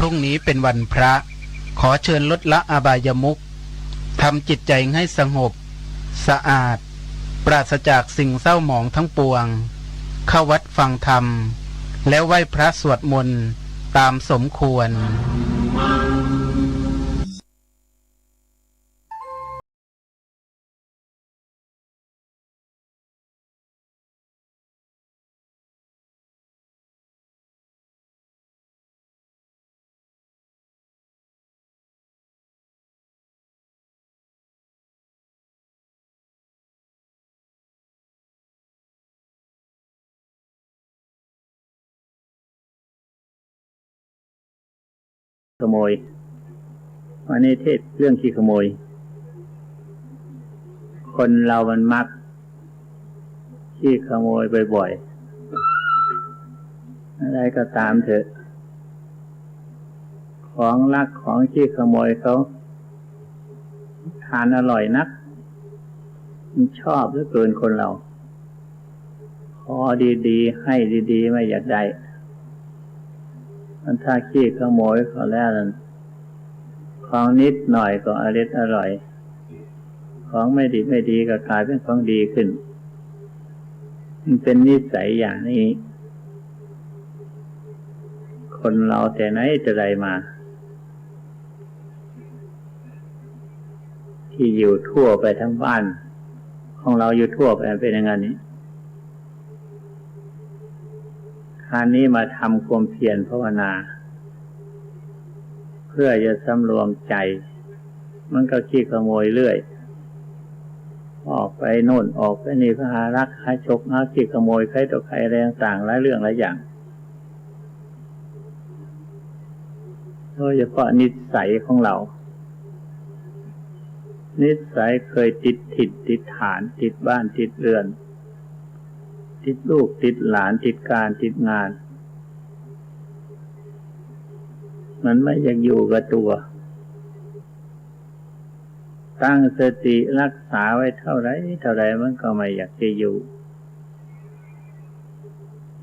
รุ่งนี้เป็นวันพระขอเชิญลดละอบายมุขทำจิตใจให้สงบสะอาดปราศจากสิ่งเศร้าหมองทั้งปวงเข้าวัดฟังธรรมแล้วไหว้พระสวดมนต์ตามสมควรขโมยวันนี้เทศเรื่องขี้ขโมยคนเรามันมักขี้ขโมยบ่อยๆอะไรก็ตามเถอะของลักของขี้ขโมยเขาทานอร่อยนักมันชอบเหลือเกินคนเราขอดีๆให้ดีๆไม่อยากได้มันถ้าขี้ขโมยเขาแล้วนั่นของนิดหน่อยก็อร่อยของไม่ดีก็กลายเป็นของดีขึ้นมันเป็นนิสัยอย่างนี้คนเราแต่ไหนแต่ไรมาที่อยู่ทั่วไปทั้งบ้านของเราอยู่ทั่วไปเป็นอย่างนี้คราวนี้มาทำความเพียรภาวนาเพื่อจะสำรวมใจมันก็ขี้ขโมยเรื่อยออกไปโน่นออกไปนี่พหารักหาฉกหาขี้ขโมยใครต่อใครอะไรต่างๆหลายเรื่องหลายอย่างโดยเฉพาะนิสัยของเรานิสัยเคยติดถิ่นติดฐานติดบ้านติดเรือนติดลูกติดหลานติดการติดงานมันไม่อยากอยู่กับตัวตั้งสติรักษาไว้เท่าไรมันก็ไม่อยากจะอยู่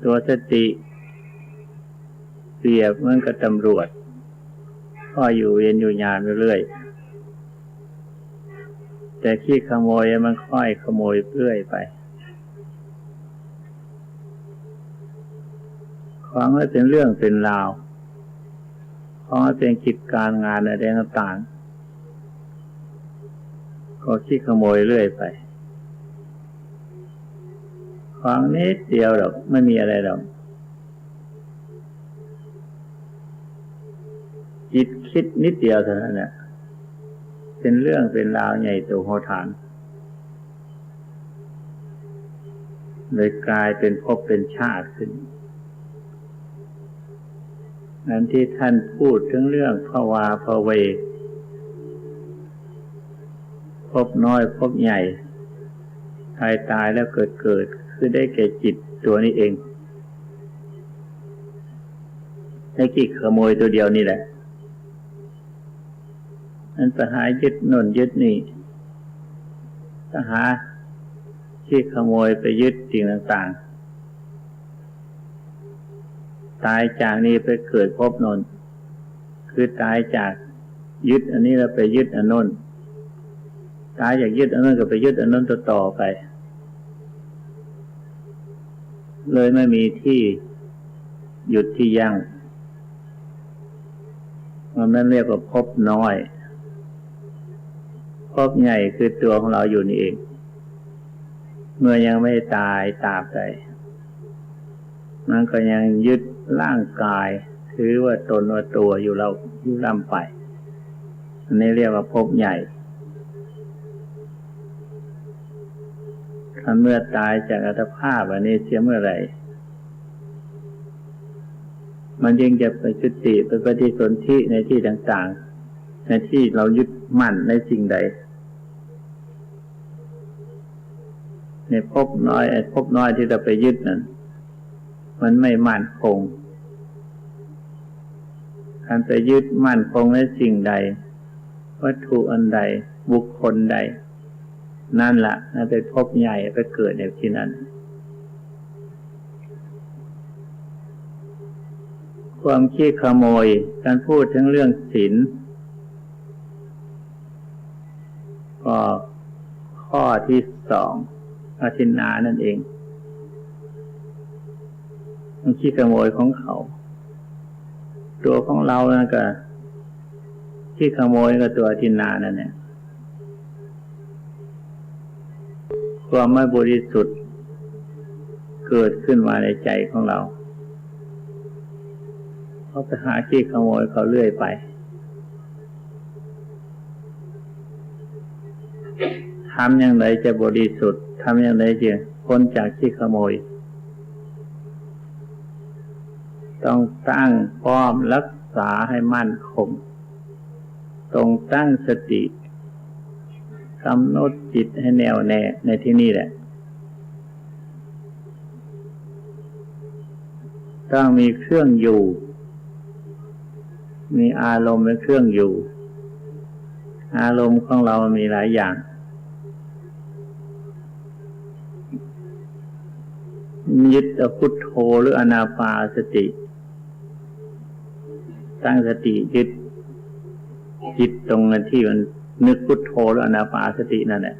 ตัวสติเปรียบเหมือนกับตำรวจก็อยู่เวียนอยู่ยามเรื่อยแต่ขี้ขโมยมันค่อยขโมยเรื่อยไปของให้เป็นเรื่องเป็นราวของให้เป็นกิจการงานอะไรต่างๆก็ขี้ขโมยเรื่อยไปของนิดเดียวหรอกไม่มีอะไรหรอกจิตคิดนิดเดียวเท่านั้นแหละเป็นเรื่องเป็นราวใหญ่โตโหฬารเลยกลายเป็นภพเป็นชาติขึ้นนั้นที่ท่านพูดถึงเรื่องภวาภเวภพน้อยภพใหญ่ตายแล้วเกิดคือได้แก่จิตตัวนี้เองให้ขี้ขโมยตัวเดียวนี่แหละมันไปหายึดโน่นยึดนี่ไปหาขี้ขโมยไปยึดสิ่งต่างๆตายจากนี้ไปเกิดภพโน่นคือตายจากยึดอันนี้แล้วไปยึดอันโน้นตายจากยึดอันนั้นก็ไปยึดอันนั้นต่อไปเลยไม่มีที่หยุดที่ยั้งมันเรียกว่าภพน้อยภพใหญ่คือตัวของเราอยู่นี่เองเมื่อยังไม่ตายตราบใดมันก็ยังยึดร่างกายถือว่าตนว่าตัวอยู่เราอยู่ล่ำไปอันนี้เรียกว่าภพใหญ่ถ้าเมื่อตายจากอัตภาพอันนี้เสียเมื่อไหร่มันยิ่งจะไปจุติไปปฏิสนธิในที่ต่างๆในที่เรายึดมั่นในสิ่งใดในภพน้อยที่เราไปยึดนั้นมันไม่มั่นคงการไปยึดมั่นคงในสิ่งใดวัตถุอันใดบุคคลใดนั่นแหละนั่นเป็นภพใหญ่ไปเกิดในที่นั้น ความขี้ขโมยการพูดถึงเรื่องศีลก็ข้อที่สองอทินนานั่นเองมันขี้ขโมยของเขาตัวของเรานั่นก็ขี้ขโมยก็ตัวอทินนานั่นแหละความไม่บริสุทธิ์เกิดขึ้นมาในใจของเราเขาไปหาขี้ขโมยเขาเรื่อยไปทำอย่างไรจะบริสุทธิ์ทำอย่างไรจะพ้นจากขี้ขโมยต้องตั้งป้อมรักษาให้มั่นคงต้องตั้งสติกำหนดจิตให้แน่วแน่ในที่นี่แหละต้องมีเครื่องอยู่มีอารมณ์เป็นเครื่องอยู่อารมณ์ของเรามีหลายอย่างยึดเอาพุทโธหรืออานาปานสติตั้งสติยึดจิตตรงนั้นที่มันนึกพุทโธหรืออานาปานสตินั่นแหละ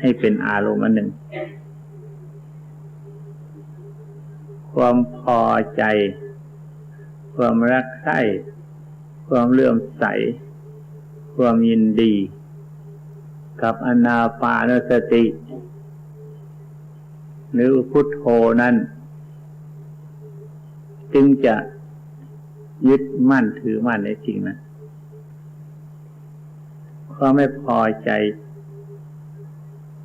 ให้เป็นอารมณ์อันหนึ่งความพอใจความรักใคร่ความเลื่อมใสความยินดีกับอานาปานสติหรือพุทโธนั้นจึงจะยึดมั่นถือมั่นในสิ่งนั้นความไม่พอใจ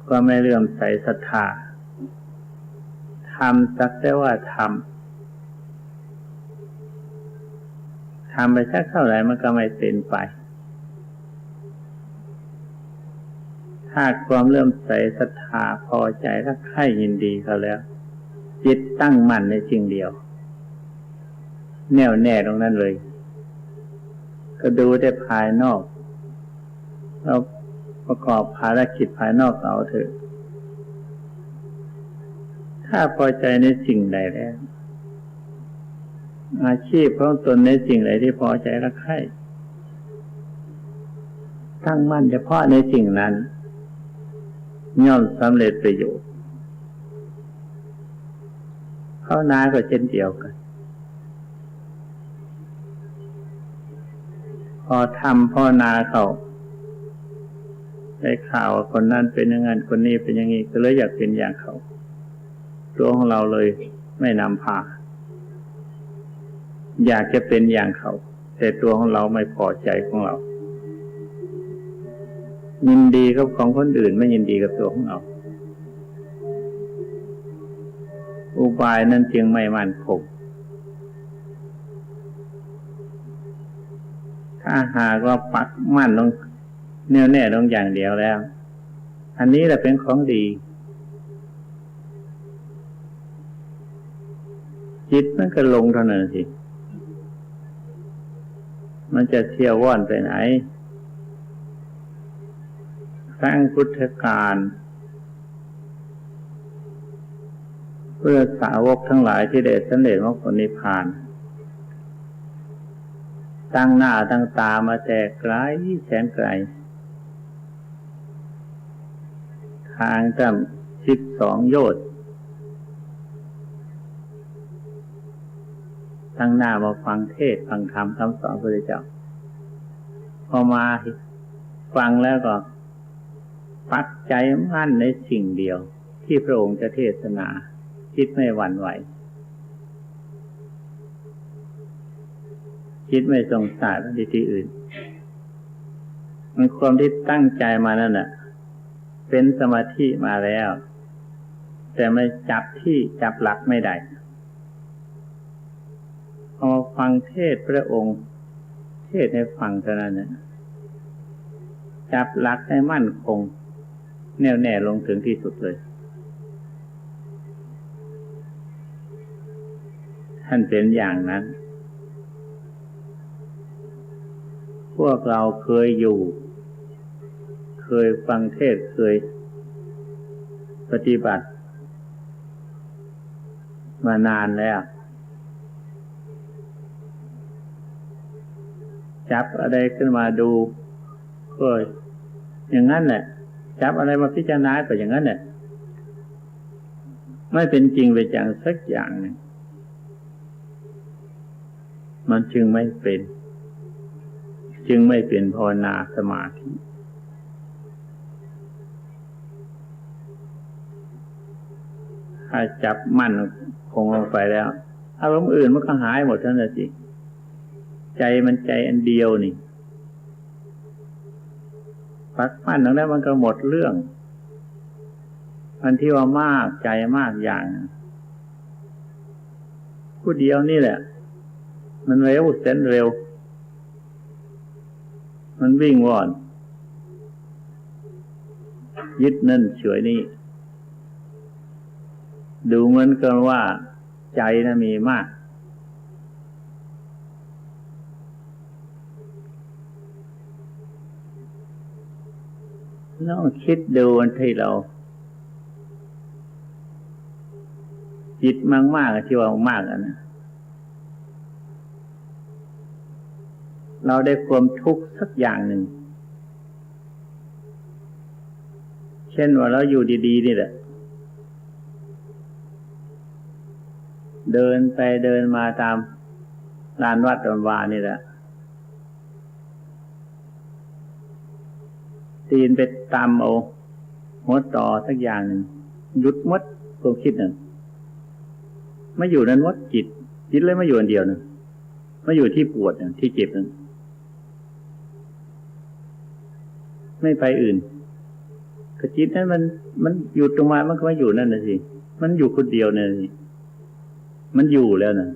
ความไม่เลื่อมใสศรัทธาทำสักแต่ว่าทำไปสักเท่าไหร่มันก็ไม่เป็นไปถ้าความเลื่อมใสศรัทธาพอใจรักใคร่ยินดีเขาแล้วจิตตั้งมั่นในสิ่งเดียวแน่วแน่ตรงนั้นเลยก็ดูได้ภายนอกเราประกอบภารกิจภายนอกเอาเถอะถ้าพอใจในสิ่งใดแล้วอาชีพของตนในสิ่งใดที่พอใจรักใคร่ตั้งมั่นเฉพาะในสิ่งนั้นย่อมสำเร็จประโยชน์ภาวนาก็เช่นเดียวกันพอทำภาวนาเขาได้ข่าวว่าคนนั้นเป็นอย่างนั้นคนนี้เป็นอย่างนี้ก็เลยอยากเป็นอย่างเขาตัวของเราเลยไม่นำพาอยากจะเป็นอย่างเขาแต่ตัวของเราไม่พอใจของเรายินดีกับของคนอื่นไม่ยินดีกับตัวของเราอุบายนั้นจึงไม่มั่นคงถ้าหากว่าปักมั่นลงแน่วแน่ลงอย่างเดียวแล้วอันนี้แหละเป็นของดีจิตมันก็ลงเท่านั้นสิมันจะเที่ยวว่อนไปไหนครั้งพุทธกาลเพื่อสาวกทั้งหลายที่ได้สำเร็จมรรคผลนิพพานตั้งหน้าตั้งตามาแต่ไกลแสนไกลทางตั้ง12 โยชน์ตั้งหน้ามาฟังเทศน์ฟังธรรมคำสอนพระพุทธเจ้าพอมาฟังแล้วก็ปักใจมั่นในสิ่งเดียวที่พระองค์จะเทศนาคิดไม่หวั่นไหวคิดไม่สงสัยไปที่อื่นมันความที่ตั้งใจมานั่นน่ะเป็นสมาธิมาแล้วแต่ไม่จับที่จับหลักไม่ได้พอฟังเทศน์พระองค์เทศน์ให้ฟังเท่านั้นน่ะจับหลักให้มั่นคงแน่วแน่ลงถึงที่สุดเลยท่านเป็นอย่างนั้นพวกเราเคยอยู่เคยฟังเทศน์เคยปฏิบัติมานานแล้ว จับอะไรขึ้นมาดูก็อย่างนั้นแหละจับอะไรมาพิจารณาก็อย่างนั้นแหละไม่เป็นจริงไปจังสักอย่างหนึ่งมันจึงไม่เป็นภาวนาสมาธิถ้าจับมั่นคงลงไปแล้วอารมณ์อื่นมันก็หายหมดทั้งนั้นสิใจมันใจอันเดียวนี่ปักมั่นตรงนั้นมันก็หมดเรื่องอันที่ว่ามากใจมากอย่างผู้เดียวนี่แหละมันเร็วแสนเร็วมันวิ่งว่อนยึดนั่นเฉยนี่ดูเหมือนกันว่าใจนะมีมากลองคิดดูวันที่เราจิตมากๆที่ว่ามากๆนะเราได้ความทุกข์สักอย่างหนึ่งเช่นว่าเราอยู่ดีๆนี่แหละเดินไปเดินมาตามลานวัดวานี่แหละตีนไปตามเอาหัวต่อสักอย่างหนึ่งหยุดมัดความคิดหนึ่งไม่อยู่นั้นวัดจิตเลยไม่อยู่อันเดียวหนึ่งไม่อยู่ที่ปวดที่เจ็บหนึ่งไม่ไปอื่นก็จิตนั้นมันหยุดตรงมามันก็ไม่อยู่นั่นน่ะสิมันอยู่คนเดียวนั่นสิมันอยู่แล้วนะ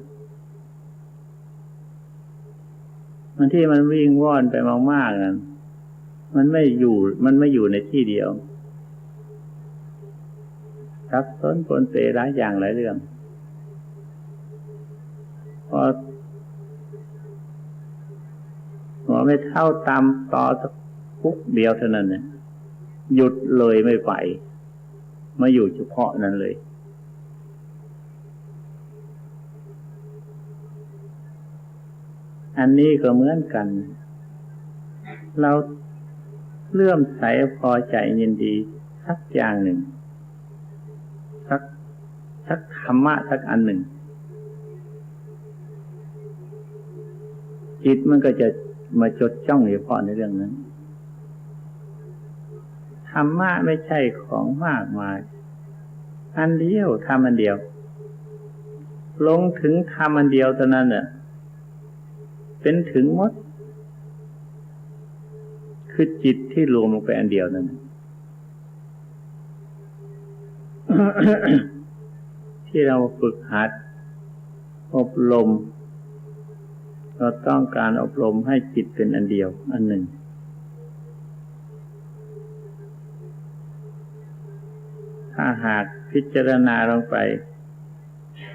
มันที่มันวิ่งว่อนไปมากๆนั่นมันไม่อยู่ในที่เดียวซับซ้อนปนเปหลายอย่างหลายเรื่องพอหัวไม่เท่าตามต่อสักปุ๊บเดียวเท่านั้นเนี่ยหยุดเลยไม่ไปมาอยู่เฉพาะนั้นเลยอันนี้ก็เหมือนกันเราเลื่อมใสพอใจยินดีสักอย่างหนึ่งสักธรรมะสักอันหนึ่งจิตมันก็จะมาจดจ้องเฉพาะในเรื่องนั้นธรรมะไม่ใช่ของมากมายอันเดียวทำอันเดียวลงถึงทำอันเดียวเท่านั้นน่ะเป็นถึงหมดคือจิตที่รวมลงไปอันเดียวนั้น ที่เราฝึกหัดอบรมเราต้องการอบรมให้จิตเป็นอันเดียวอันหนึ่งถ้าหากพิจารณาลงไป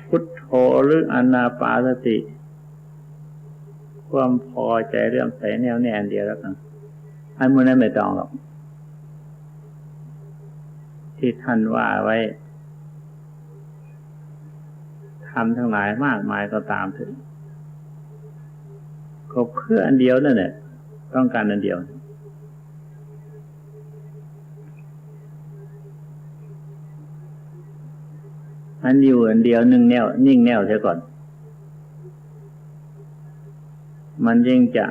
พุทโธหรืออานาปานสติความพอใจเรื่องใสแน่วแน่อันเดียวแล้วกันอันมันนั้นไม่ต้องหรอกที่ท่านว่าไว้ทำทั้งหลายมากมายก็ตามเถอะก็เพื่ออันเดียวนั่นแหละต้องการอันเดียวอันอยู่อันเดียวนิ่งแน่วเสียก่อนมันยิ่งจะ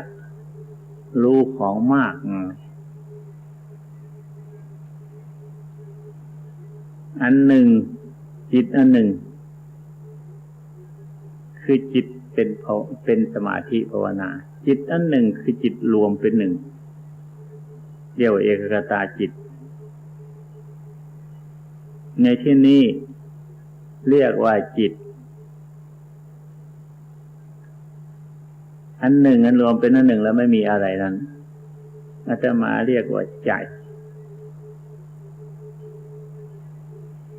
รู้ของมากอันหนึ่งจิตอันหนึ่งคือจิตเป็นสมาธิภาวนาจิตอันหนึ่งคือจิตรวมเป็นหนึ่งเรียกว่าเอกคตาจิตในที่นี้เรียกว่าจิตอันหนึ่งอันรวมเป็นอันหนึ่งแล้วไม่มีอะไรนั้นอาตมาเรียกว่าใจ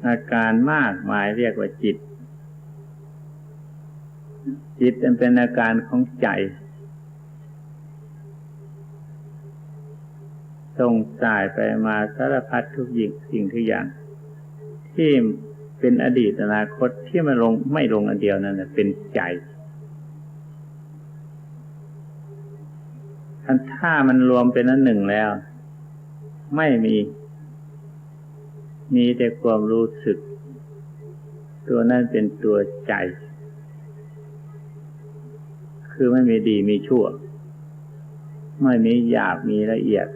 อาการมากมายเรียกว่าจิตเป็นอาการของใจส่งสายไปมาสารพัดทุกสิ่งทุกอย่างที่เป็นอดีตอนาคตที่มันไม่ลงอันเดียวนั่นเป็นใจ ถ้ามันรวมเป็นอันหนึ่งแล้วไม่มีแต่ความรู้สึกตัวนั้นเป็นตัวใจคือไม่มีดีมีชั่วไม่มีหยาบมีละเอียด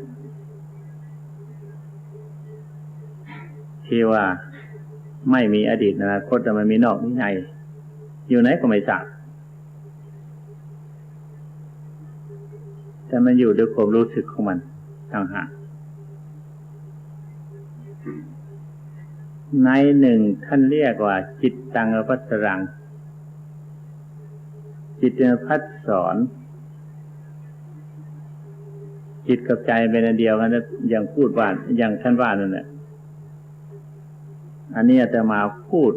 ที่ว่าไม่มีอดีตอนาคตแต่มันมีนอกมีในอยู่ไหนก็ไม่ทราบแต่มันอยู่ด้วยความรู้สึกของมันต่างหากในหนึ่งท่านเรียกว่าจิตตังอภัสสรังจิตเป็นพัดสอนจิตกับใจเป็นอันเดียวกันอย่างพูดว่าอย่างท่านว่านั่นแหละอันนี้อาตมาพูด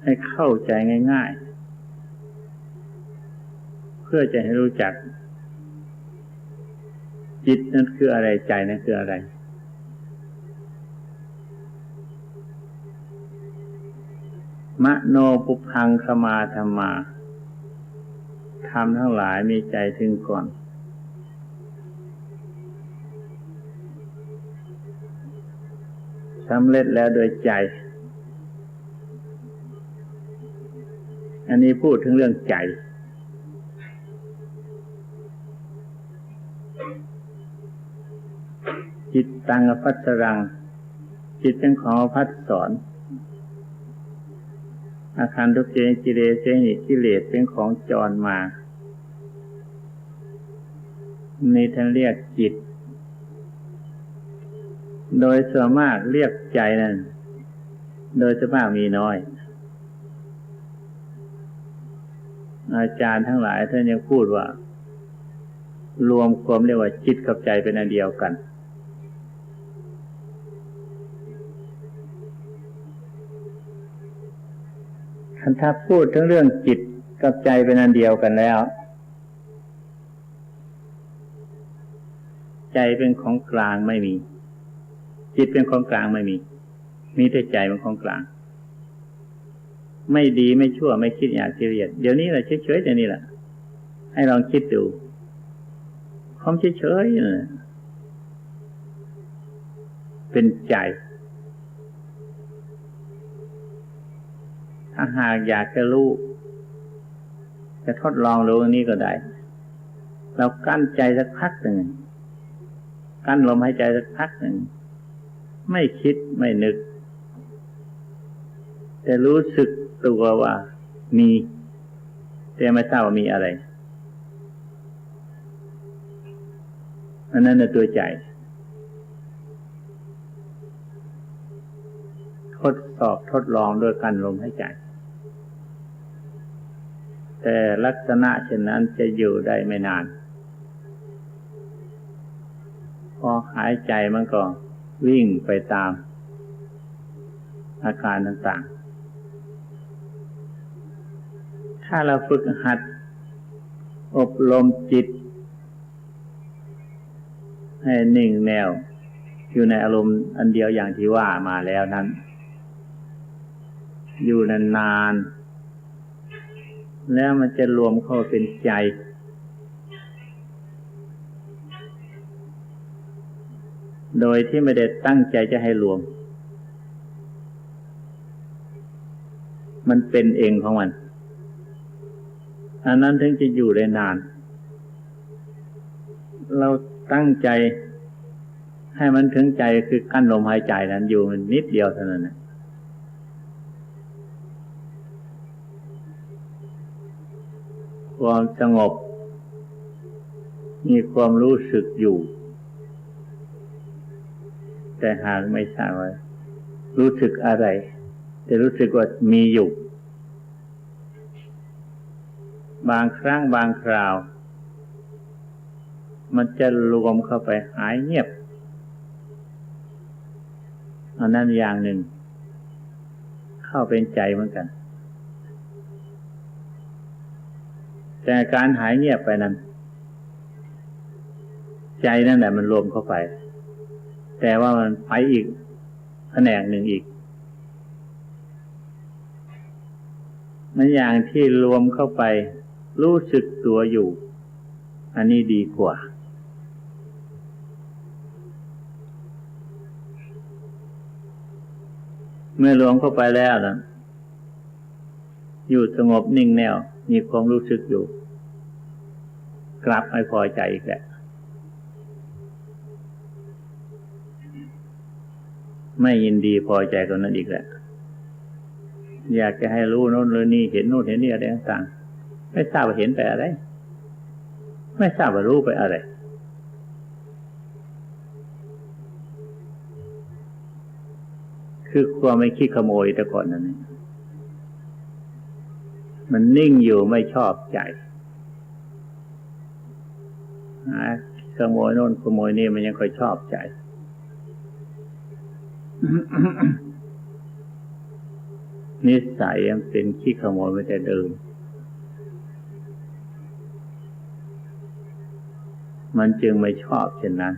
ให้เข้าใจง่ายๆเพื่อจะให้รู้จักจิตนั้นคืออะไรใจนั้นคืออะไรมโนปุพังคมาธรรมาธรรมทั้งหลายมีใจถึงก่อนสำเร็จแล้วโดยใจอันนี้พูดถึงเรื่องใจจิตตังอภัสสรังจิตเป็นของพัดสอนอาคารทุกเจกิเลสหิกิเลสเป็นของจรมานี่ท่านเรียกจิตโดยส่วนมากเรียกใจนั้นโดยส่วนมากมีน้อยอาจารย์ทั้งหลายท่านยังพูดว่ารวมความเรียกว่าจิตกับใจเป็นอันเดียวกันถ้าพูดถึงเรื่องจิตกับใจเป็นอันเดียวกันแล้วใจเป็นของกลางไม่มีจิตเป็นของกลางไม่มีแต่ใจเป็นของกลางไม่ดีไม่ชั่วไม่คิดอยากเกลียดเดี๋ยวนี้แหละเฉยๆเดี๋ยวนี้แหละให้ลองคิดดูความเฉยๆเป็นใจถ้าหากอยากจะรู้จะทดลองรู้อันนี้ก็ได้เรากั้นใจสักพักหนึ่งกั้นลมหายใจสักพักหนึ่งไม่คิดไม่นึกแต่รู้สึกตัวว่ามีแต่ไม่ทราบว่ามีอะไรอันนั้นน่ะตัวใจทดสอบทดลองด้วยการลมหายใจแต่ลักษณะเช่นนั้นจะอยู่ได้ไม่นานพอหายใจมันก็วิ่งไปตามอาการต่างๆถ้าเราฝึกหัดอบรมจิตให้นิ่งแน่วอยู่ในอารมณ์อันเดียวอย่างที่ว่ามาแล้วนั้นอยู่นานๆแล้วมันจะรวมเข้าเป็นใจโดยที่ไม่ได้ตั้งใจจะให้รวมมันเป็นเองของมันอันนั้นถึงจะอยู่ได้นานเราตั้งใจให้มันถึงใจคือกั้นลมหายใจนั้นอยู่มันนิดเดียวเท่านั้นความสงบมีความรู้สึกอยู่แต่หากไม่ทราบว่ารู้สึกอะไรแต่รู้สึกว่ามีอยู่บางครั้งบางคราวมันจะรวมเข้าไปหายเงียบอันนั้นอย่างหนึ่งเข้าเป็นใจเหมือนกันแต่การหายเงียบไปนั้นใจนั่นแหละมันรวมเข้าไปแต่ว่ามันไปอีกแผนกหนึ่งอีกมันอย่างที่รวมเข้าไปรู้สึกตัวอยู่ อันนี้ดีกว่าเมื่อหลวงเข้าไปแล้วนะอยู่สงบนิ่งแน่วมีความรู้สึกอยู่กลับไม่พอใจอีกแล้วไม่ยินดีพอใจกับนั้นอีกแล้วอยากจะให้รู้โน่นรู้นี่เห็นโน่นเห็นนี่อะไรต่างๆไม่ทราบว่าเห็นไปอะไรไม่ทราบว่ารู้ไปอะไรคือความไม่ขี้ขโมยแต่ก่อนนั้นมันนิ่งอยู่ไม่ชอบใจขโมยโน่นขโมยนี่มันยังค่อยชอบใจ นิสัยมันเป็นขี้ขโมยมาแต่เดิมมันจึงไม่ชอบเช่นนั้น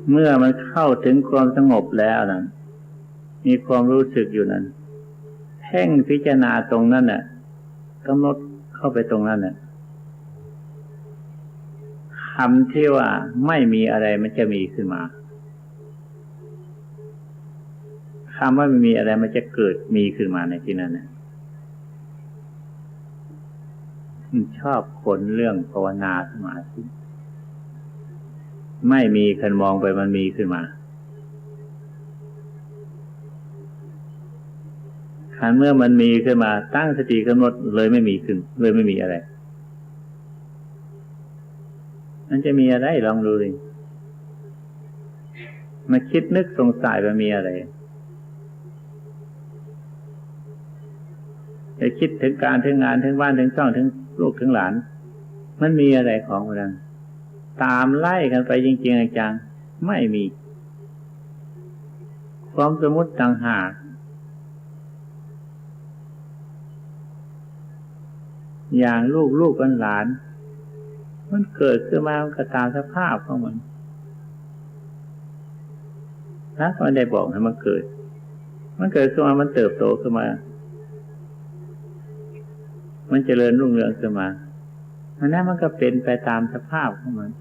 เมื่อมันเข้าถึงความสงบแล้วนะมีความรู้สึกอยู่นั้นเพ่งพิจารณาตรงนั้นน่ะกำหนดเข้าไปตรงนั้นน่ะคำที่ว่าไม่มีอะไรมันจะมีขึ้นมาคำว่าไม่มีอะไรมันจะเกิดมีขึ้นมาในที่นั้นน่ะชอบคนเรื่องภาวนาสมาธิไม่มีคันมองไปมันมีขึ้นมาคันเมื่อมันมีขึ้นมาตั้งสติกำหนดเลยไม่มีขึ้นเลยไม่มีอะไรมันจะมีอะไรลองดูดิมาคิดนึกสงสัยว่ามีอะไรจะคิดถึงการถึงงานถึงบ้านถึงช่องถึงลูกถึงหลานมันมีอะไรของมันตามไล่กันไปจริงๆจังๆไม่มีความสมมุติต่างหากอย่างลูกกันหลานมันเกิดขึ้นมามันก็ตามสภาพของมันนะมันได้บอกให้มันเกิดขึ้นมามันเติบโตขึ้นมามันเจริญรุ่งเรืองขึ้นมาอันนั้นมันก็เป็นไปตามสภาพของมัน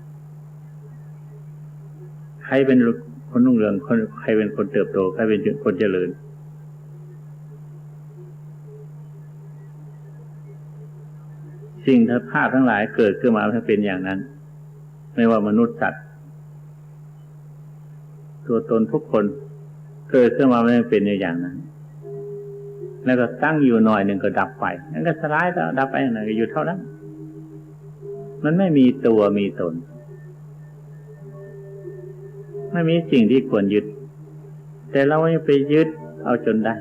ใครเป็นคนรุ่งเรืองใครเป็นคนเติบโตใครเป็นคนเจริญสิ่งสภาพทั้งหลายเกิดขึ้นมามันเป็นอย่างนั้นไม่ว่ามนุษย์สัตว์ตัวตนทุกคนเกิดขึ้นมามันเป็นอย่างนั้นแล้วก็ตั้งอยู่หน่อยหนึ่งก็ดับไปแล้วก็สลายแล้วดับไปหน่อยก็อยู่เท่านั้นมันไม่มีตัวมีตนไม่มีสิ่งที่ควรยึดแต่เราไม่ไปยึดเอาจนได้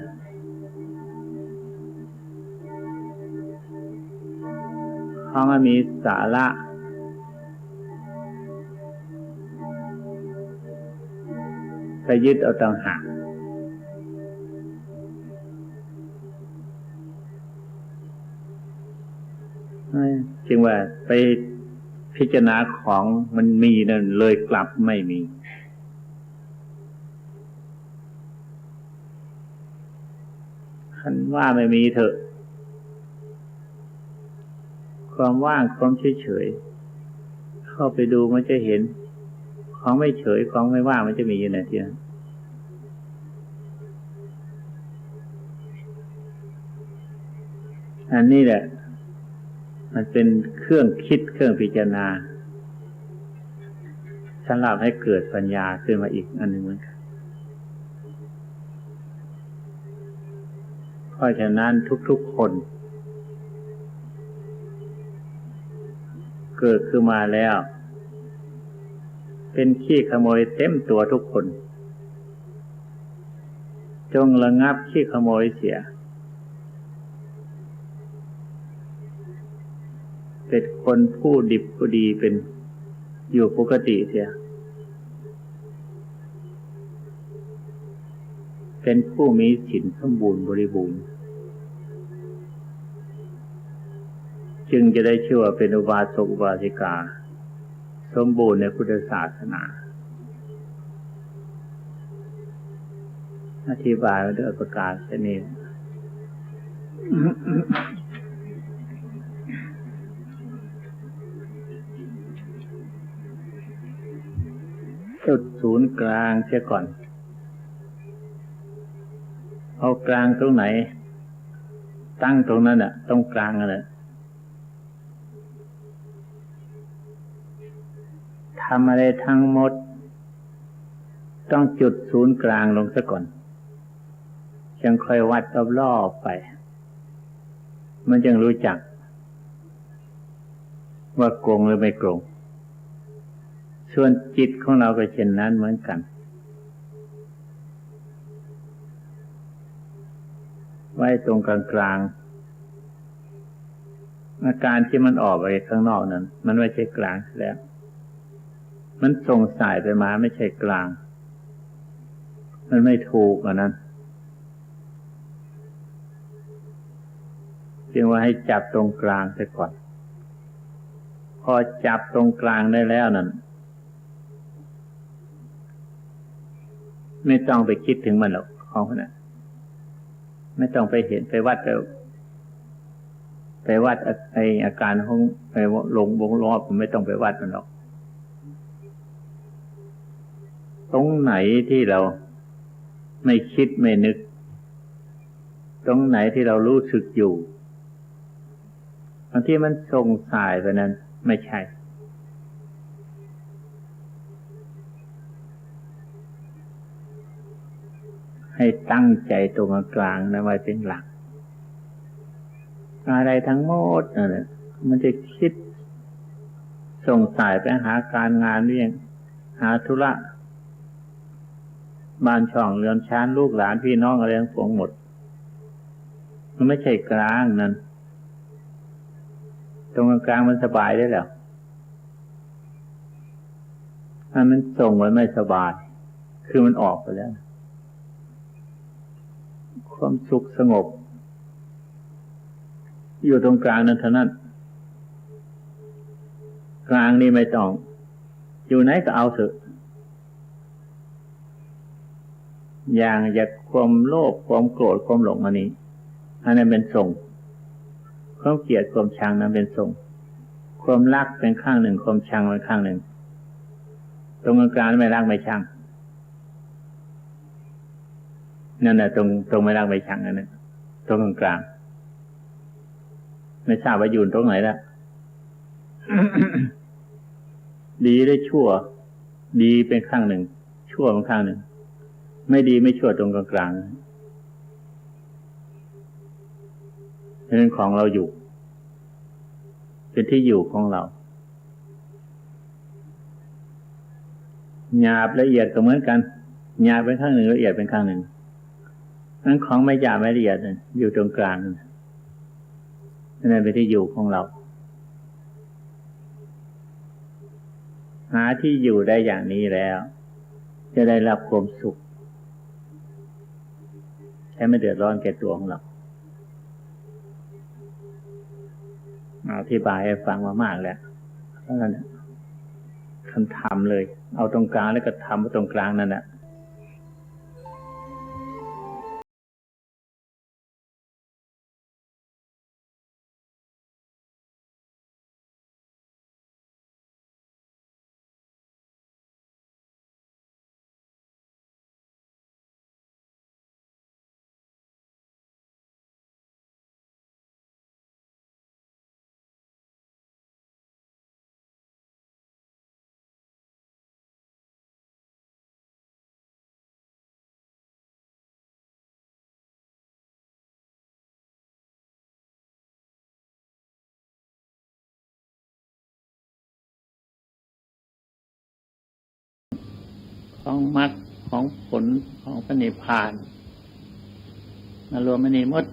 ของมันมีสาระไปยึดเอาต่างหากจึงว่าไปพิจารณาของมันมีนั่นเลยกลับไม่มีคันว่าไม่มีเถอะความว่างความเฉยๆเข้าไปดูมันจะเห็นของไม่เฉยของไม่ว่างมันจะมีอยู่ไหนที่นั่นอันนี้แหละมันเป็นเครื่องคิดเครื่องพิจารณาสำหรับให้เกิดปัญญาขึ้นมาอีกอันหนึ่งเหมือนกันเพราะฉะนั้นทุกๆคนเกิดขึ้นมาแล้วเป็นขี้ขโมยเต็มตัวทุกคนจงระงับขี้ขโมยเสียเป็นคนผู้ดิบผู้ดีเป็นอยู่ปกติเสียเป็นผู้มีศีลสมบูรณ์บริบูรณ์จึงจะได้ชื่อว่าเป็นอุบาสกอุบาสิกาสมบูรณ์ในพุทธศาสนาอธิบายไว้ด้วยประการชนิด จุดศูนย์กลางเสียก่อนเอากลางตรงไหนตั้งตรงนั้นน่ะตรงกลางนั่นแหละทำอะไรทั้งหมดต้องจุดศูนย์กลางลงซะก่อนยังค่อยวัดรอบๆไปมันจึงรู้จักว่าโกงหรือไม่โกงส่วนจิตของเราก็เช่นนั้นเหมือนกันไว้ตรงกลางๆอาการที่มันออกไปข้างนอกนั้นมันไม่ใช่กลางแล้วมันส่งสายไปมาไม่ใช่กลางมันไม่ถูกอันนั้นจึงว่าให้จับตรงกลางเสียก่อนพอจับตรงกลางได้แล้วนั่นไม่ต้องไปคิดถึงมันหรอกของนั้นไม่ต้องไปเห็นไปวัดไออาการของไปลงวงรอบผมไม่ต้องไปวัดมันหรอกตรงไหนที่เราไม่คิดไม่นึกตรงไหนที่เรารู้สึกอยู่บางที่มันส่งสายไปนั้นไม่ใช่ให้ตั้งใจตรงกลางนะไว้เป็นหลักอะไรทั้งหมดนั่นแหละมันจะคิดส่งสายไปหาการงานเรื่องหาธุระบ้านช่องเรือนชานลูกหลานพี่น้องอะไรทั้งปวงหมดมันไม่ใช่กลางนั่นตรงกลางมันสบายได้แล้วถ้ามันส่งไว้ไม่สบายคือมันออกไปแล้วความสุขสงบอยู่ตรงกลางนั้นเท่านั้นกลางนี่ไม่ต้องอยู่ไหนก็เอาเถอะอย่างจากความโลภความโกรธความหลงมานี้อันนั้นเป็นทรงความเกลียดความชังนั้นเป็นทรงความรักเป็นข้างหนึ่งความชังเป็นข้างหนึ่งตรงกลางไม่รักไม่ชังนั่นแหละตรงไม่รักไม่ชังนั่นแหละตรงกลางไม่ทราบว่าอยู่ตรงไหนละ ดีได้ชั่วดีเป็นข้างหนึ่งชั่วเป็นข้างหนึ่งไม่ดีไม่ชั่วตรงกลางๆเป็นของเราอยู่เป็นที่อยู่ของเราหยาบละเอียดก็เหมือนกันหยาบเป็นข้างหนึ่งละเอียดเป็นข้างหนึ่งนั้นของไม่หยาบไม่ละเอียดอยู่ตรงกลางนั่นเป็นที่อยู่ของเราหาที่อยู่ได้อย่างนี้แล้วจะได้รับความสุขแค่ไม่เดือดร้อนแก่ตัวของเราอธิบายให้ฟังมามากแล้วนั่นแหละคันทำเลยเอาตรงกลางแล้วก็ทำตรงกลางนั่นแหละของมรรคของผลของพระนิพพานมารวมมันนี่หมด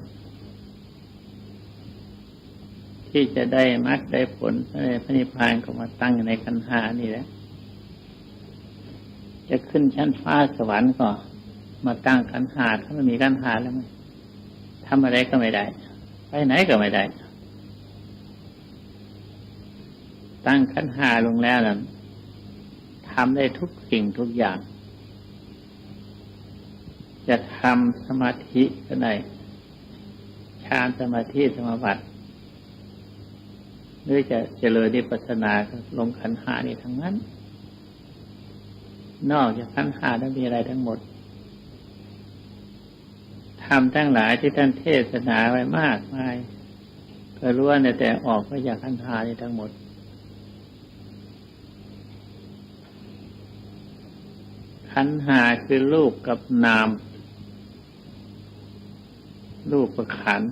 ที่จะได้มรรคได้ผลได้พระนิพพานก็มาตั้งอยู่ในขันธ์ห้านี่แหละจะขึ้นชั้นฟ้าสวรรค์ก็มาตั้งขันธ์ห้าถ้าไม่มีขันธ์ห้าแล้วมันทำอะไรก็ไม่ได้ไปไหนก็ไม่ได้ตั้งขันธ์ห้าลงแล้วนั้นทำได้ทุกสิ่งทุกอย่างจะทำสมาธิก็ได้ฌ านสมาธิสมาบัติหรือจะเจริญวิปัสสนาลงขันธ์ห้านี่ทั้งนั้นนอกจากขันธ์ห้าแล้วมีอะไรทั้งหมดธรรมทั้งหลายที่ท่านเทศนาไว้มากมายก็ล้วนแต่ออกมาจากขันธ์ห้านี่ทั้งหมดขันธ์ห้าคือรูปกับนามรูปกับขันธ์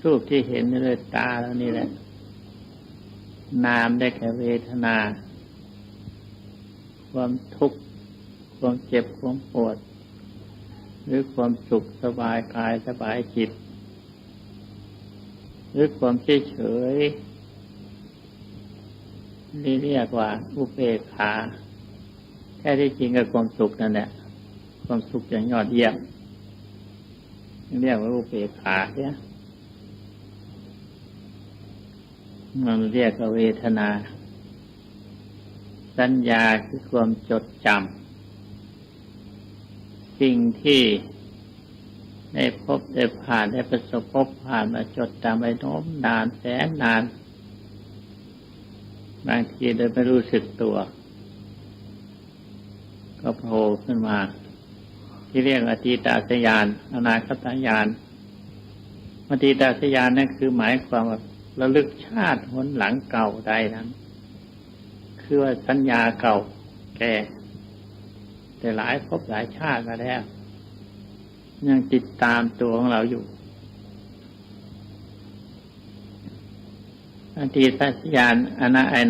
รูปที่เห็นด้วยตาแล้วนี่แหละนามได้แก่เวทนาความทุกข์ความเจ็บความปวดหรือความสุขสบายกายสบายจิตหรือความเฉยเฉยนี่เรียกว่าอุเบกขาแท้ที่จริงกับความสุขนั่นแหละความสุขอย่างยอดเยี่ยมเรียกว่าอุเบกขาเนี่ยมันเรียกว่าเวทนาสัญญาคือความจดจำสิ่งที่ได้พบได้ผ่านได้ประสบพบผ่านมาจดจำไปโน้มนานแสนนานบางทีโดยไม่รู้สึกตัวก็โผล่ขึ้นมาที่เรียกอดีตสัญญาณอนาคตสัญญาณอดีตสัญญาณนั่นคือหมายความว่าระลึกชาติหนหลังเก่าใดนั้นคือว่าสัญญาเก่าแก่แต่หลายภพหลายชาติมาแล้วยังติดตามตัวของเราอยู่อดีตสัญญาณอ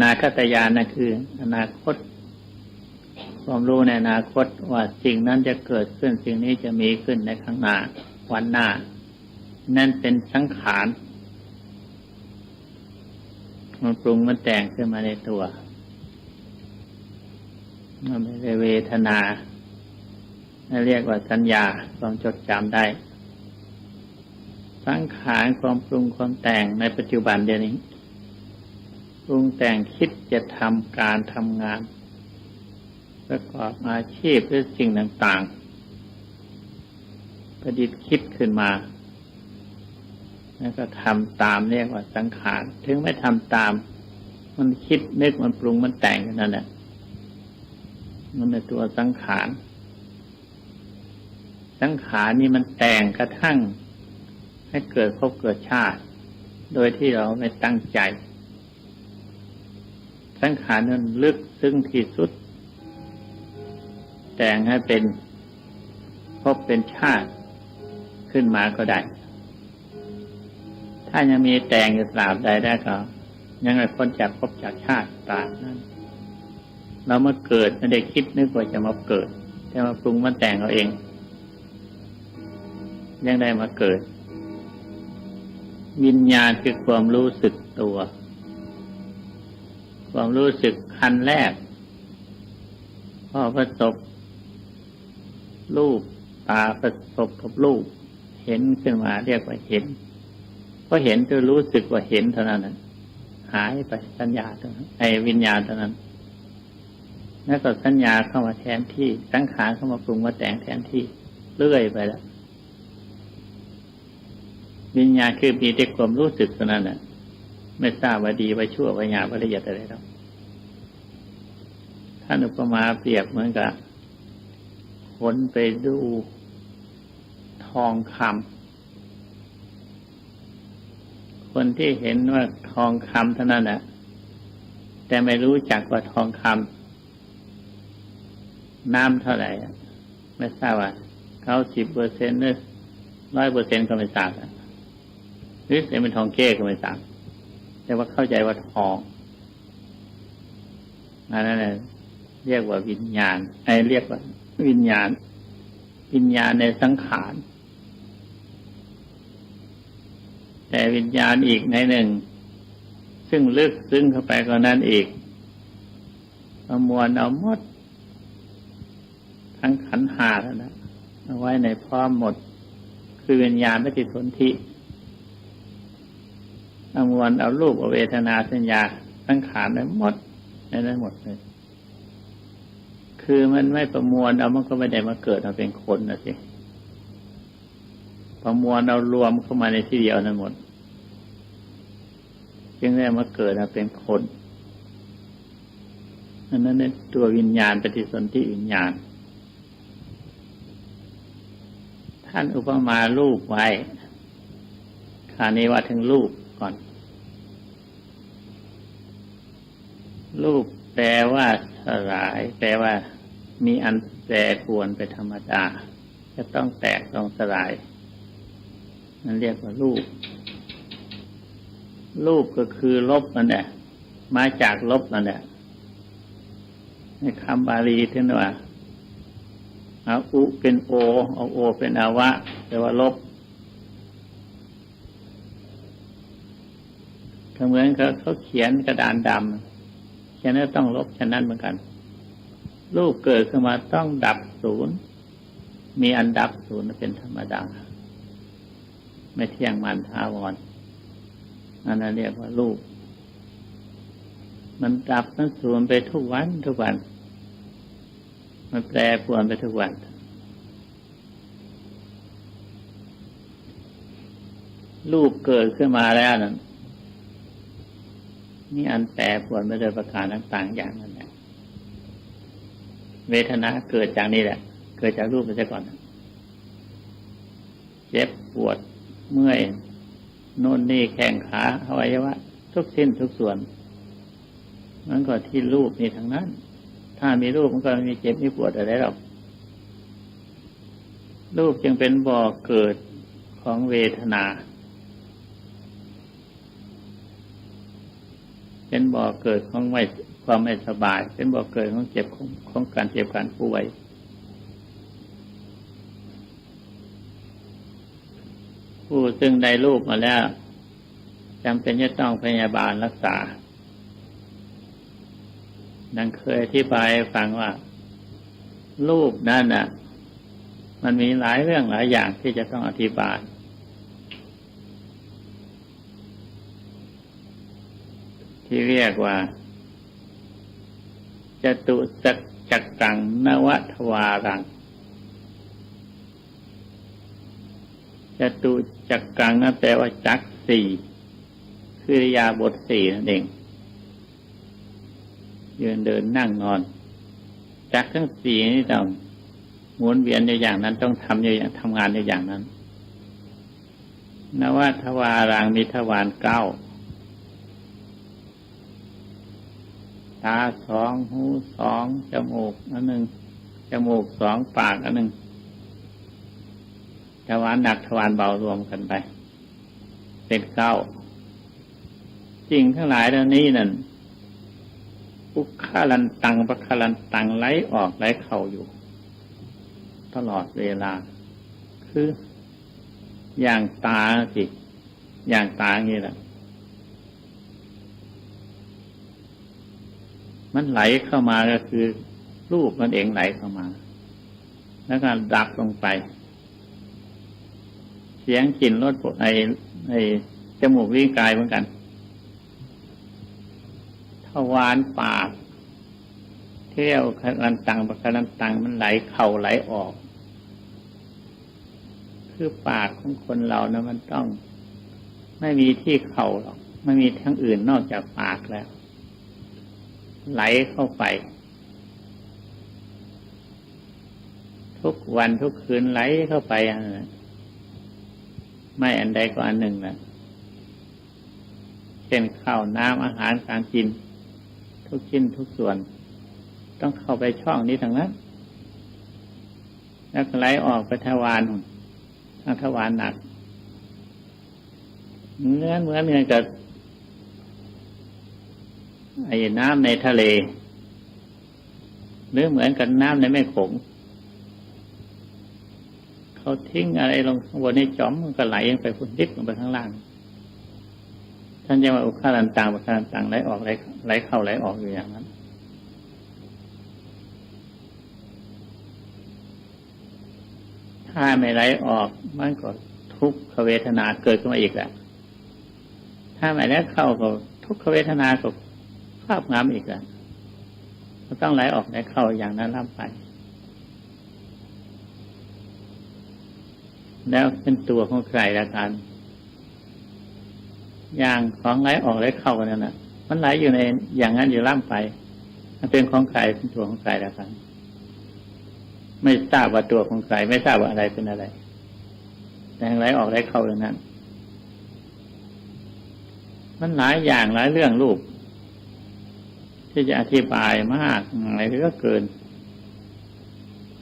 นาคตญาณนั่นคืออนาคตความรู้ในอนาคตว่าสิ่งนั้นจะเกิดขึ้นสิ่งนี้จะมีขึ้นในข้างหน้าวันหน้านั่นเป็นสังขารมันปรุงมันแต่งขึ้นมาในตัวมันไม่ได้เวทนาเรียกว่าสัญญาความจดจำได้สังขารความปรุงความแต่งในปัจจุบันเดี๋ยวนี้ปรุงแต่งคิดจะทำการทำงานประกอบอาชีพหรือสิ่งต่างๆประดิษฐ์คิดขึ้นมาแล้วก็ทำตามเรียกว่าสังขารถึงไม่ทำตามมันคิดนึกมันปรุงมันแต่งนั่นแหละมันเป็นตัวสังขารสังขารนี่มันแต่งกระทั่งให้เกิดภพเกิดชาติโดยที่เราไม่ตั้งใจสังขารนั้นลึกซึ้งที่สุดแต่งให้เป็นภพเป็นชาติขึ้นมาก็ได้ถ้ายังมีแต่งอยู่ตราบใดได้ก็ยังไงพ้นจากภพจากชาติตราบนั้นเรามาเกิดไม่ได้คิดนึกว่าจะมาเกิดแต่มาปรุงมาแต่งเอาเองยังได้มาเกิดวิญญาณคือความรู้สึกตัวความรู้สึกขั้นแรกพอประสบรูปตาประสบกับรูปเห็นขึ้นมาเรียกว่าเห็นพอเห็นก็รู้สึกว่าเห็นเท่านั้นหายไปสัญญาเท่านั้นวิญญาณเท่านั้นแล้วก็สัญญาเข้ามาแทนที่สังขารเข้ามาปรุงมาแต่งแทนที่เรื่อยไปแล้ววิญญาณคือมีแต่ความรู้สึกเท่านั้นน่ะไม่ทราบว่าดีว่าชั่วว่าหยาบว่าละเอียดอะไรหรอกท่านอุปมาเปรียบเหมือนกับคนไปดูทองคำคนที่เห็นว่าทองคำเท่านั้นน่ะแต่ไม่รู้จักว่าทองคำน้ำเท่าไหร่ไม่ทราบว่า90%หรือ100%ก็ไม่ทราบหรือเป็นทองแก้ก็ไม่ทราบแต่ว่าเข้าใจว่าทองอันนั้นเรียกว่าวิญญาณเรียกว่าวิญญาณในสังขารแต่วิญญาณอีกในหนึ่งซึ่งลึกซึ้งเข้าไปกว่านั้นอีกประมวลเอาหมดทั้งขันธ์ห้าแล้วนะเอาไว้ในพร้อมหมดคือวิญญาณปฏิสนธิประมวลเอารูปเอาเวทนาสัญญาสังขารได้หมดในนั้นหมดเลยคือมันไม่ประมวลเอามันก็ไม่ได้มาเกิดมาเป็นคนนะสิ ประมวลเอารวมเข้ามาในที่เดียวนั้นหมดจึงได้มาเกิดมาเป็นคนอันนั้นเป็นตัววิญญาณปฏิสนธิวิญญาณท่านอุปมารูปไว้คราวนี้ว่าถึงรูปก่อนรูปแปลว่าสลายแปลว่ามีอันแปรปรวนไปธรรมดาจะต้องแตกต้องสลายนั่นเรียกว่ารูปรูปก็คือลบนั่นแหละมาจากลบนั่นแหละในคำบาลีที่ว่าเอาอุเป็นโอเอาโอเป็นอาวะแปลว่าลบก็เหมือนเขาเขียนกระดานดำเขียนแล้วต้องลบฉะนั้นเหมือนกันรูปเกิดขึ้นมาต้องดับศูนย์มีอันดับศูนย์เป็นธรรมดาไม่เที่ยงมันถาวรอันนั้นเรียกว่ารูปมันดับมันสูญไปทุกวันทุกวันมันแปรปรวนไปทุกวันรูปเกิดขึ้นมาแล้วนั้นนี่อันแปรปรวนไปโดยประการต่างๆอย่างนั้นแหละเวทนาเกิดจากนี้แหละเกิดจากรูปไปซะก่อนเจ็บปวดเมื่อยโน่นนี่แข้งขาอวัยวะทุกสิ้นทุกส่วนมันก็ที่รูปนี่ทั้งนั้นถ้ามีรูปมันก็ไม่มีเจ็บไม่ปวดอะไรหรอกรูปจึงเป็นบ่อเกิดของเวทนาเป็นบ่อเกิดของความไม่สบายเป็นบ่อเกิดของเจ็บของการเจ็บการป่วยผู้ซึ่งได้รูปมาแล้วจำเป็นจะต้องพยาบาลรักษาดังเคยอธิบายให้ฟังว่ารูปนั่นน่ะมันมีหลายเรื่องหลายอย่างที่จะต้องอธิบายที่เรียกว่าจตุจักกังนวัฏวารังจตุจักกังนั่นแปลว่าจักสี่คืออิริยาบถสี่นั่นเองยืนเดินนั่งนอนจักทั้งสี่นี่ต้องหมุนเวียนอยู่อย่างนั้นต้องทำอยู่อย่างทำงานอยู่อย่างนั้นนวัฏวารังมีทวารเก้าตาสองหูสองจมูกอันหนึ่งจมูกสองปากอันหนึ่งทวารหนักทวารเบารวมกันไปเป็นเก้าสิ่งทั้งหลายเหล่านี้นั่นอุคคาลันตังปะคาลันตังไหลออกไหลเข้าอยู่ตลอดเวลาคืออย่างตาสิอย่างตาอย่างนี้แหละมันไหลเข้ามาก็คือรูปมันเองไหลเข้ามาแล้วก็ดับลงไปเสียงกลิ่นรสไอจมูกลิ้นกายเหมือนกันทวารปากเที่ยวคลันตังปะคลันตังมันไหลเข้าไหลออกคือปากของคนเรานะมันต้องไม่มีที่เข้าหรอกไม่มีทั้งอื่นนอกจากปากแล้วไหลเข้าไปทุกวันทุกคืนไหลเข้าไปไม่อันใดก็อันหนึ่งนะเช่นข้าวน้ำอาหารการกินทุกชิ้นทุกส่วนต้องเข้าไปช่องนี้ทั้งนั้นแล้วไหลออกไปทวารทวารหนักเหมือนกับไอ้น้ำในทะเลหรือเหมือนกับน้ำในแม่โขงเขาทิ้งอะไรลงข้างบนให้จอมมันก็ไหลไปพุ่งดิบลงไปข้างล่างท่านจะว่าอุคคาลันตังปะคาลันตังไหลออกไหลเข้าไหลออกอยู่อย่างนั้นถ้าไม่ไหลออกมันก็ทุกขเวทนาเกิดขึ้นมาอีกแหละถ้าไม่ไหลเข้าก็ทุกขเวทนาก็ภาพงามอีกแล้วก็ต้องไหลออกไหลเข้าอย่างนั้นล่ำไป แล้วเป็นตัวของใครละกันอย่างของไหลออกไหลเข้ากันนั่นน่ะมันไหลอยู่ในอย่างนั้นอยู่ล่ำไปมันเป็นของใครเป็นตัวของใครละกันไม่ทราบว่าตัวของใครไม่ทราบว่าอะไรเป็นอะไรแต่ไหลออกไหลเข้าอย่างนั้นมันหลายอย่างหลายเรื่องรูปที่จะอธิบายมากอะไรก็เกิน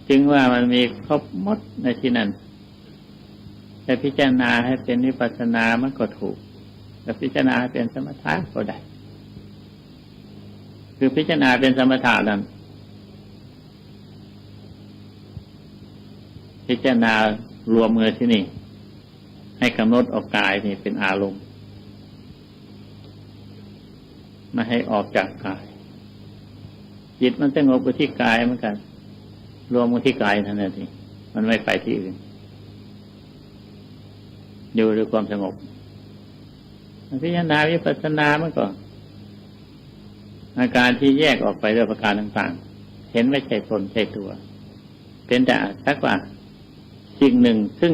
จึงว่ามันมีครบหมดในที่นั้นแต่พิจารณาให้เป็นวิปัสสนามันก็ถูกแต่พิจารณาให้เป็นสมถะก็ได้คือพิจารณาเป็นสมถะนั้นพิจารณารวมมือที่นี่ให้กำหนดออกกายนี่เป็นอารมณ์ไม่ให้ออกจากกายจิตมันสงบอยู่ที่กายเหมือนกันรวมอยู่ที่กายเท่านั้นเองมันไม่ไปที่อื่นอยู่ด้วยความสงบพิจารณาวิปัสสนามันก็อาการที่แยกออกไปด้วยประการต่างๆเห็นไม่ใช่ตนใช่ตัวเป็นแต่สักว่าสิ่งหนึ่งซึ่ง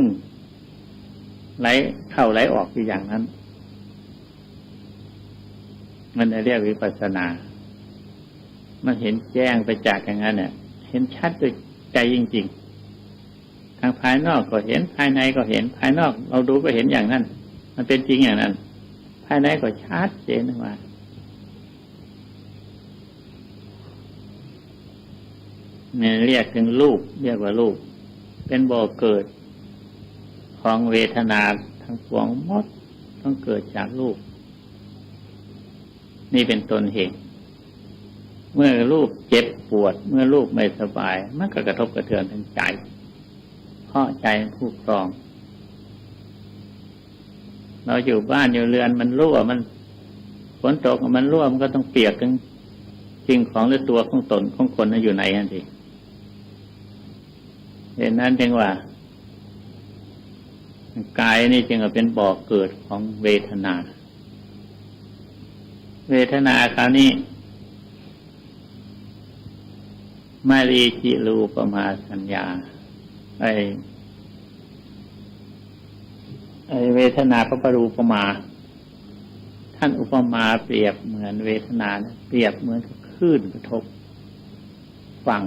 ไหลเข้าไหลออกอยู่อย่างนั้นมันเรียกวิปัสสนามันเห็นแจ้งไปจากอย่างนั้นเนี่ยเห็นชัดด้วยใจจริงๆทางภายนอกก็เห็นภายในก็เห็นภายนอกเราดูก็เห็นอย่างนั้นมันเป็นจริงอย่างนั้นภายในก็ชัดเจนออกมาเนี่ยเรียกถึงรูปเรียกว่ารูปเป็นบ่อเกิดของเวทนาทั้งปวงหมดต้องเกิดจากรูปนี่เป็นต้นเหตุเมื่อรูปเจ็บปวดเมื่อรูปไม่สบายมันก็กระทบกระเทือนทางใจเพราะใจผู้ครองเราอยู่บ้านอยู่เรือนมันรั่วมันฝนตกมันรั่วมันก็ต้องเปียกทั้งสิ่งของหรือตัวของตนของคนนั้นอยู่ไหนนั่นสิเหตุนั้นจึงว่ากายนี่จึงเป็นบ่อเกิดของเวทนาเวทนาคราวนี้มารีจิรูปมาสัญญาไอเวทนาพระปรูปมาท่านอุปมาเปรียบเหมือนเวทนาเปรียบเหมือนคลื่นกระทบฝั่ง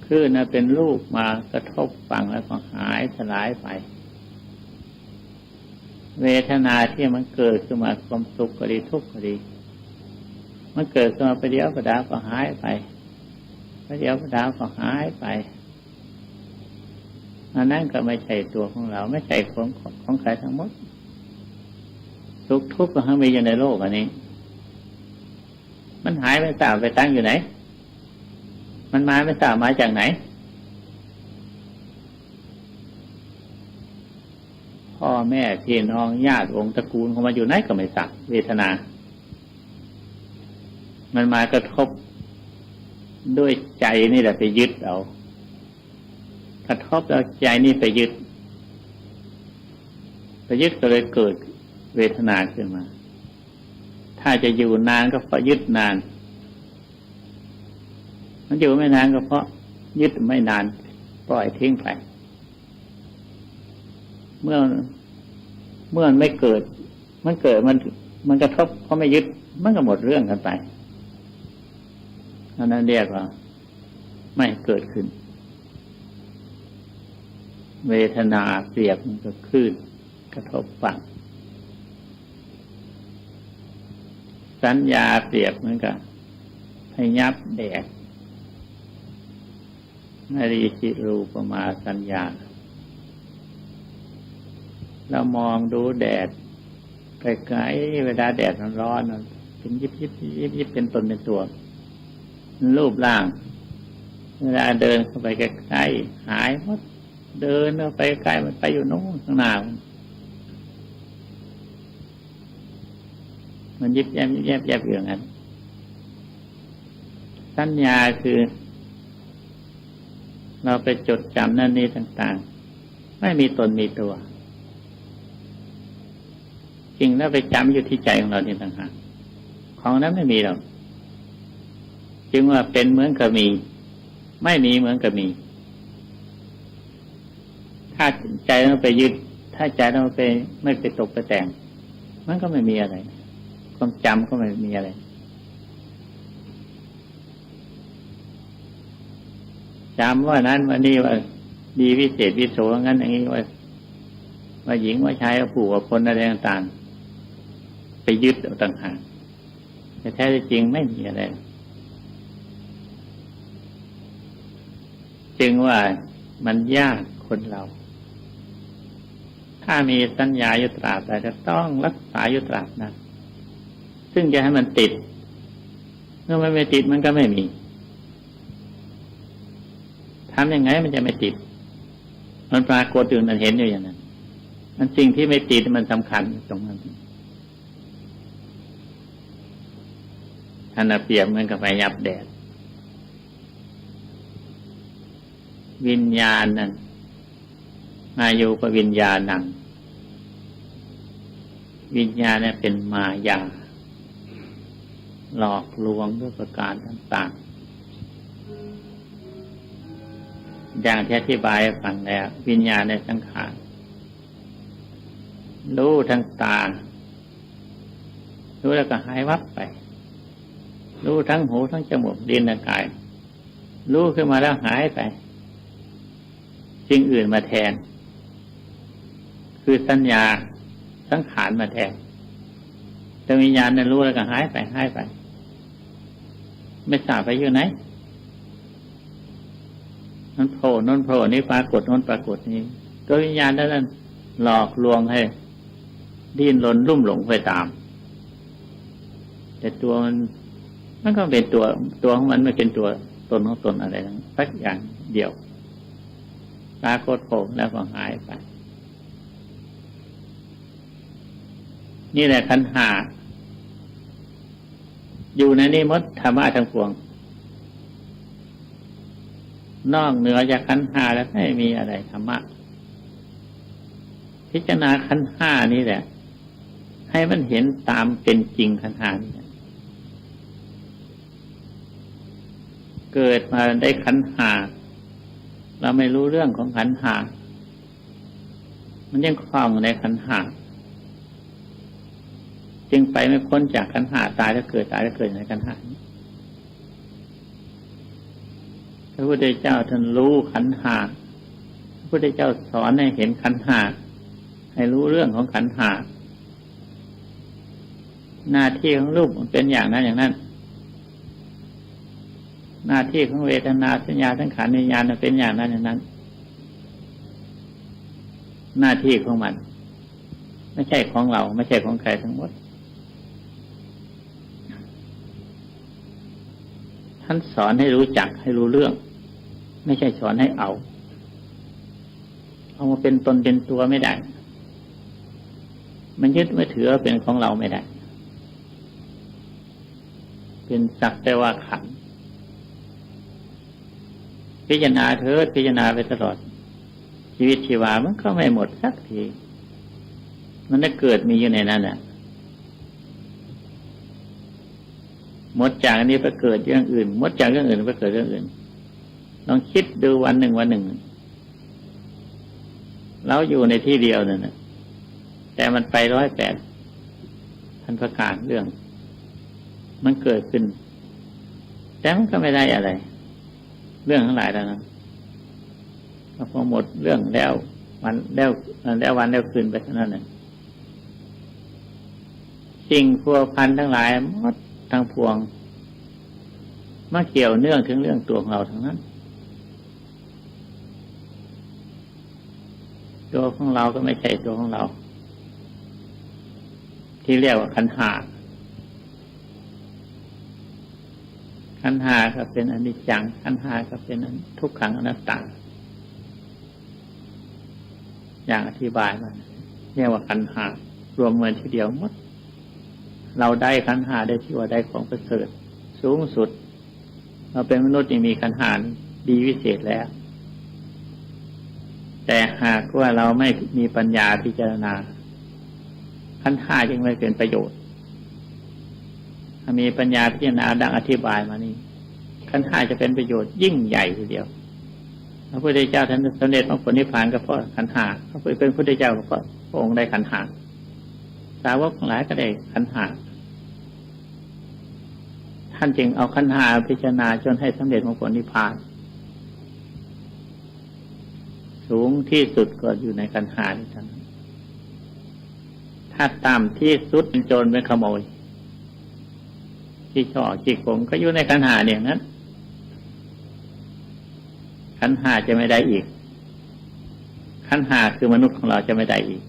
คลื่นเป็นรูปมากระทบฝั่งแล้วก็หายสลายไปเวทนาที่มันเกิดขึ้นมาความสุขก็ดีทุกข์ก็ดีมันเกิดขึ้นมาประเดี๋ยวประดาวก็หายไปประเดี๋ยวประดาวก็หายไปอันนั้นก็ไม่ใช่ตัวของเราไม่ใช่ของใครทั้งหมดสุขทุกข์ก็ทั้งมีอยู่ในโลกอันนี้มันหายไปตามไปตั้งอยู่ไหนมันมาไม่ทราบมาจากไหนพ่อแม่พี่น้องญาติวงศ์ตระกูลของมันอยู่ไหนก็ไม่ทราบเวทนามันมากระทบด้วยใจนี่แหละไปยึดเอากระทบแล้วใจนี่ไปยึดก็เลยเกิดเวทนาขึ้นมาถ้าจะอยู่นานก็เพราะยึดนานมันอยู่ไม่นานก็เพราะยึดไม่นานปล่อยทิ้งไปเมื่อมันไม่เกิดมันเกิดมันกระทบเพราะไม่ยึดมันก็หมดเรื่องกันไปอันนั้นเรียกว่าไม่เกิดขึ้นเวทนาเปรียบมันก็คลื่นกระทบฝั่งสัญญาเปรียบเหมือนกับพยับแดดนารีจิรูปมาสัญญาเรามองดูแดดไกลๆเวลาแดดมันร้อนเป็นยิบเป็นตนเป็นตัวรูปร่างเวลาเดินเข้าไปใกล้ๆหายหมดเดินเข้าไปใกล้มันไปอยู่โน้นข้างหน้ามันยิบแยบอย่างนั้นสัญญาคือเราไปจดจำนั่นนี่ต่างๆไม่มีตนมีตัวจริงแล้วไปจำอยู่ที่ใจของเรานี่ต่างหากของนั้นไม่มีหรอกจึงว่าเป็นเหมือนกับมีไม่มีเหมือนกับมี ถ้าใจเราไปยึดถ้าใจเราไปไม่ไปตกไปแต่งมันก็ไม่มีอะไรความจำก็ไม่มีอะไรจำว่านั้นว่านี่ว่าดีวิเศษวิโสงั้นอย่างนี้ว่าหญิงว่าชายว่าผู้ว่าคนอะไรต่างๆไปยึดเอาต่างหากแต่แท้จริงไม่มีอะไรจึงว่ามันยากคนเราถ้ามีสัญญาอยู่ตราบใดจะต้องรักษาอยู่ตราบนั้นซึ่งจะให้มันติดเมื่อมันไม่ติดมันก็ไม่มีทำยังไงมันจะไม่ติดมันปรากฏอยู่มันเห็นอยู่อย่างนั้นมันสิ่งที่ไม่ติดมันสำคัญตรงนั้นท่านเปรียบเหมือนกับไฟยับแดดวิญญาณนั้นมาอยู่กับวิญญาณนังวิญญาณเนี่ยเป็นมายาหลอกลวงด้วยประการต่างๆอย่างที่อธิบายให้ฟังแล้ววิญญาณในสังขารรู้ทั้งตารู้แล้วก็หายวับไปรู้ทั้งหูทั้งจมูกลิ้นและกายรู้ขึ้นมาแล้วหายไปสิ่งอื่นมาแทนคือสัญญาสังขารมาแทนแต่วิญญาณนั้นรู้แล้วก็หายไปไม่ทราบไปอยู่ไหนนั่นโผล่นั่นโผล่นี่ปรากฏนั่นปรากฏนี่ตัววิญญาณนั้นหลอกลวงให้ดิ้นรนลุ่มหลงไปตามแต่ตัวมันก็เป็นตัวของมันไม่เป็นตัวตนของตนอะไรสักอย่างเดียวปรากฏโผล่แล้วก็หายไปนี่แหละขันธ์ห้าอยู่ในนี้หมดธรรมะทั้งปวงนอกเหนือจากขันธ์ห้าแล้วไม่มีอะไรธรรมะพิจารณาขันธ์ห้านี่แหละให้มันเห็นตามเป็นจริงขันธ์ห้านี่เกิดมาได้ขันธ์ห้าเราไม่รู้เรื่องของขันธ์ห้ามันยังคล้องในขันธ์ห้าจึงไปไม่พ้นจากขันธ์ห้าตายแล้วเกิดตายแล้วเกิดในขันธ์ห้าพระพุทธเจ้าท่านรู้ขันธ์ห้าพระพุทธเจ้าสอนให้เห็นขันธ์ห้าให้รู้เรื่องของขันธ์ห้าหน้าที่ของรูปมันเป็นอย่างนั้นอย่างนั้นหน้าที่ของเวทนาสัญญาสังขารวิญญาณมันเป็นอย่างนั้นอย่างนั้นหน้าที่ของมันไม่ใช่ของเราไม่ใช่ของใครทั้งหมดท่านสอนให้รู้จักให้รู้เรื่องไม่ใช่สอนให้เอามาเป็นตนเป็นตัวไม่ได้มันยึดไม่ถือเป็นของเราไม่ได้เป็นสักแต่ว่าขันธ์พิจารณาเถิดพิจารณาไปตลอดชีวิตชีวามันก็ไม่หมดสักทีมันได้เกิดมีอยู่ในนั้นน่ะหมดจากอันนี้ไปเกิดเรื่องอื่นหมดจากเรื่องอื่นไปเกิดเรื่องอื่นลองคิดดูวันหนึ่งเราอยู่ในที่เดียวนั่นน่ะแต่มันไป108 พันประการเรื่องมันเกิดขึ้นแต่มันก็ไม่ได้อะไรเรื่องทั้งหลายแล้วนะพอหมดเรื่องแล้ววันแล้วคืนไปเท่านั้นเองสิ่งพัวพันทั้งหลายหมดทั้งพวงมาเกี่ยวเนื่องถึงเรื่องตัวของเราทั้งนั้นตัวของเราก็ไม่ใช่ตัวของเราที่เรียกว่าขันธ์ห้าขันธ์ห้าก็เป็นอนิจจังขันธ์ห้าก็เป็นทุกขังอนัตตาอย่างอธิบายมาเรียกว่าขันธ์ห้ารวมเหมือนทีเดียวหมดเราได้ขันธ์ห้าได้ที่ว่าได้ของประเสริฐสูงสุดเราเป็นมนุษย์ที่มีขันธ์ห้าดีวิเศษแล้วแต่หากว่าเราไม่มีปัญญาพิจารณาขันธ์ห้าจึงไม่เป็นประโยชน์ถ้ามีปัญญาพิจารณาดังอธิบายมานี้ขันธ์ห้าจะเป็นประโยชน์ยิ่งใหญ่ทีเดียว พระพุทธเจ้าท่านสำเร็จมรรคผลนิพพานก็เพราะขันธ์ห้าพระพุทธเป็นพระพุทธเจ้าก็เพราะพระองค์ได้ขันธ์ห้าสาวกทั้งหลายก็ได้ขันธ์ห้าท่านจึงเอาขันธ์ห้าพิจารณาจนให้สำเร็จมรรคผลนิพพานสูงที่สุดก็อยู่ในขันธ์ห้านี่ท่านถ้าต่ำที่สุดเป็นโจรเป็นขโมยที่ช่อที่โกงก็อยู่ในขันธ์ห้าเนี่ยนั้นขันธ์ห้าจะไม่ได้อีกขันธ์ห้าคือมนุษย์ของเราจะไม่ได้อีก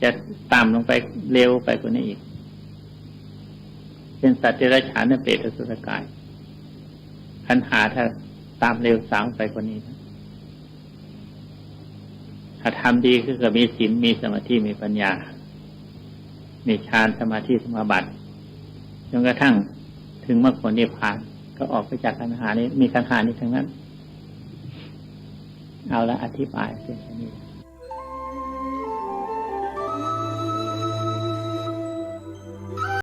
จะต่ำลงไปเร็วไปกว่านี้อีกเป็นสัตว์เดรัจฉานและเปรตอสุรกายขันธ์ห้าถ้าตามเร็วสาวไปกว่านี้ถ้าทำดีคือก็มีศีลมีสมาธิมีปัญญามีฌานสมาธิสมาบัติจนกระทั่งถึงมรรคผลนิพพานก็ออกไปจากขันธ์ห้านี้มีขันธ์ห้านี้ทั้งนั้นเอาละอธิบายเพียงแค่นี้